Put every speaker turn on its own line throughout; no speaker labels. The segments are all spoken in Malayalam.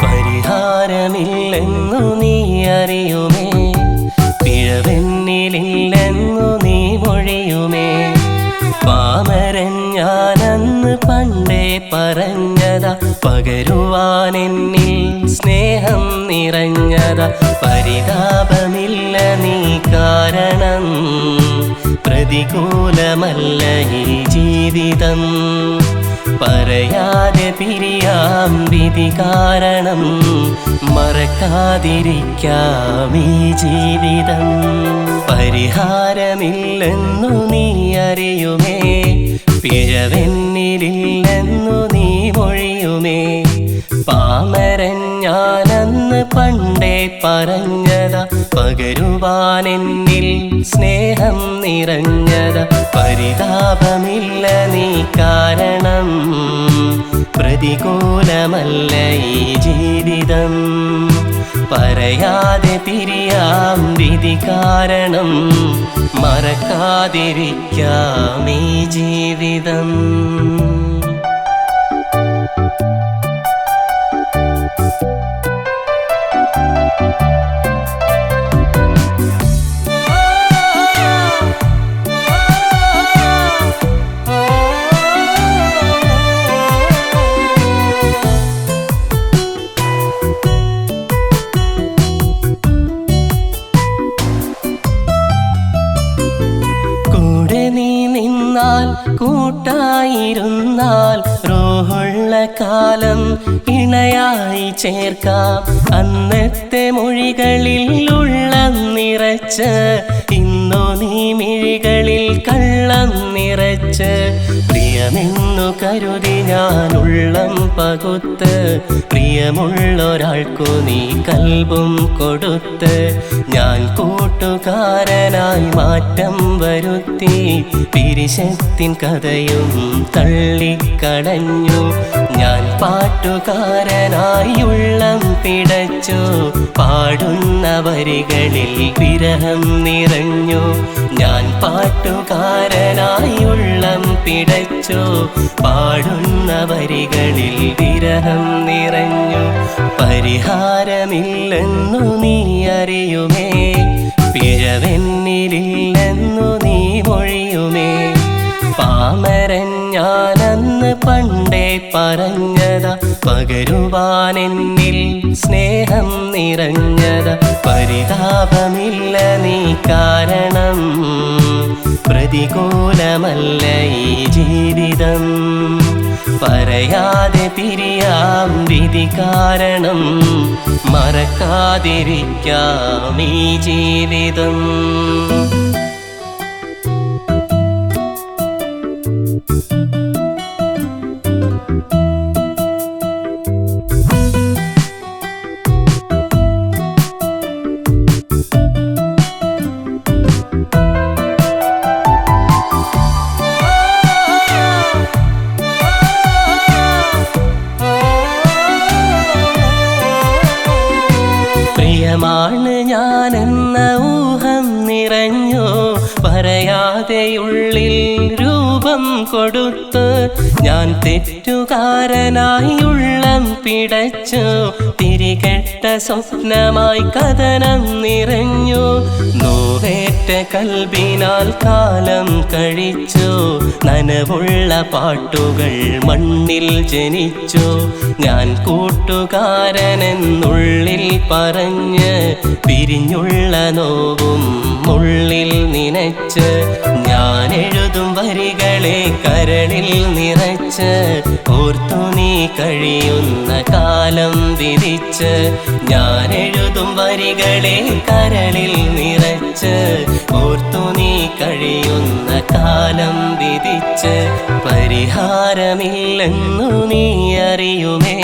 പരിഹാരമില്ലെന്നു നീ അറിയുമേ, പിഴവെന്നിലില്ലെന്നു നീ മൊഴിയുമേ. പാമരൻ ഞാനെന്ന് പണ്ടേ പറഞ്ഞതാ, പകരുവാനെന്നിൽ സ്നേഹം നിറഞ്ഞതാ. പരിതാപമില്ല നീ കാരണം, പ്രതികൂലമല്ല ഈ ജീവിതം. പറയാതെ പിരിയാം വിധി കാരണം, മറക്കാതിരിക്കാം ഈ ജീവിതം. പരിഹാരമില്ലെന്നു നീ അറിയുമേ, പിഴവെന്നിലില്ലെന്നു നീ മൊഴിയുമേ. പാമരൻ ഞാനെന്ന് പണ്ടേ പറഞ്ഞതാ, പകരുവാനെന്നിൽ സ്നേഹം നിറഞ്ഞതാ. പരിതാപമില്ല നീ കാരണം, പ്രതികൂലമല്ല ഈ ജീവിതം. പറയാതെ പിരിയാം വിധി കാരണം, മറക്കാതിരിക്കാം ഈ ജീവിതം. കൂട്ടായിരുന്നാൽ റൂഹുള്ള കാലം ഇണയായി ചേർക്കാം. അന്നത്തെ മൊഴികളിൽ ഉള്ളം നിറച്ച്, ഇന്നു നീ മിഴികളിൽ കള്ളം നിറച്ച്. പ്രിയമെന്നു കരുതി ഞാൻ ഉള്ളം പകുത്ത്, പ്രിയമുള്ളൊരാൾക്കു നീ കൽബും കൊടുത്ത്. ഞാൻ കൂട്ടുകാരനായി മാറ്റം വരുത്തി, പിരിശത്തിൻ കഥയും തള്ളിക്കടഞ്ഞു. ഞാൻ പാട്ടുകാരനായി ഉള്ളം പിടച്ചു, പാടുന്ന വരികളിൽ വിരഹം നിറഞ്ഞു. ഞാൻ പാട്ടുകാരനായി ഉള്ളം പിടച്ചു, പാടുന്ന വരികളിൽ വിരഹം നിറഞ്ഞു. പരിഹാരമില്ലെന്നു നീ അറിയുമേ, പിഴവെന്നിലില്ലെന്നു നീ മൊഴിയുമേ. പാമരൻ ഞാനെന്ന് പണ്ടേ പറഞ്ഞതാ, പകരുവാനെന്നിൽ സ്നേഹം നിറഞ്ഞതാ. പരിതാപമില്ല നീ കാരണം, പ്രതികൂലമല്ല ഈ ജീവിതം. പറയാതെ പിരിയാം വിധി കാരണം, മറക്കാതിരിക്കാം ഈ ജീവിതം. പ്രിയമാണ് ഞാനെന്ന ഊഹം നിറഞ്ഞു, പറയാതെയുള്ളിൽ രൂപം കൊടുത്ത്. ഞാൻ തെറ്റുകാരനായി ഉള്ളം പിടച്ചു, തിരികെട്ട സ്വപ്നമായി കഥനം നിറഞ്ഞു. നോവേറ്റ കൽബിനാൽ കാലം കഴിച്ചു, നനവുള്ള പാട്ടുകൾ മണ്ണിൽ ജനിച്ചു. ഞാൻ കൂട്ടുകാരനെന്നുള്ളിൽ പറഞ്ഞ്, പിരിഞ്ഞുള്ള നോവും ഉള്ളിൽ നനച്ച്. ഞാൻ എഴുതും വരികളെ കരളിൽ നിറച്ച്, ഓർത്തു നീ കഴിയുന്ന കാലം വിധിച്ച്. ഞാൻ എഴുതും വരികളെ കരളിൽ നിറച്ച്, ഓർത്തു നീ കഴിയുന്ന കാലം വിധിച്ച്. പരിഹാരമില്ലെന്നു നീ അറിയുമേ,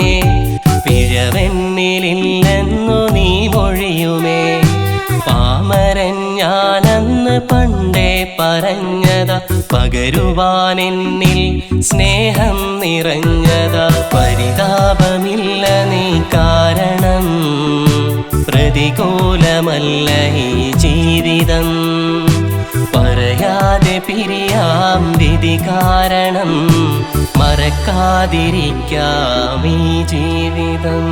പിഴവെന്നിലില്ലെന്നു നീ മൊഴിയുമേ. പാമരൻ ഞാനെന്ന് അന്ന് പണ്ടേ പറഞ്ഞതാ പകരുവാനെന്നിൽ സ്നേഹം നിറഞ്ഞതാ പരിതാപമില്ല നീ കാരണം പ്രതികൂലമല്ല ഈ ജീവിതം പറയാതെ പിരിയാം വിധി കാരണം മറക്കാതിരിക്കാം ഈ ജീവിതം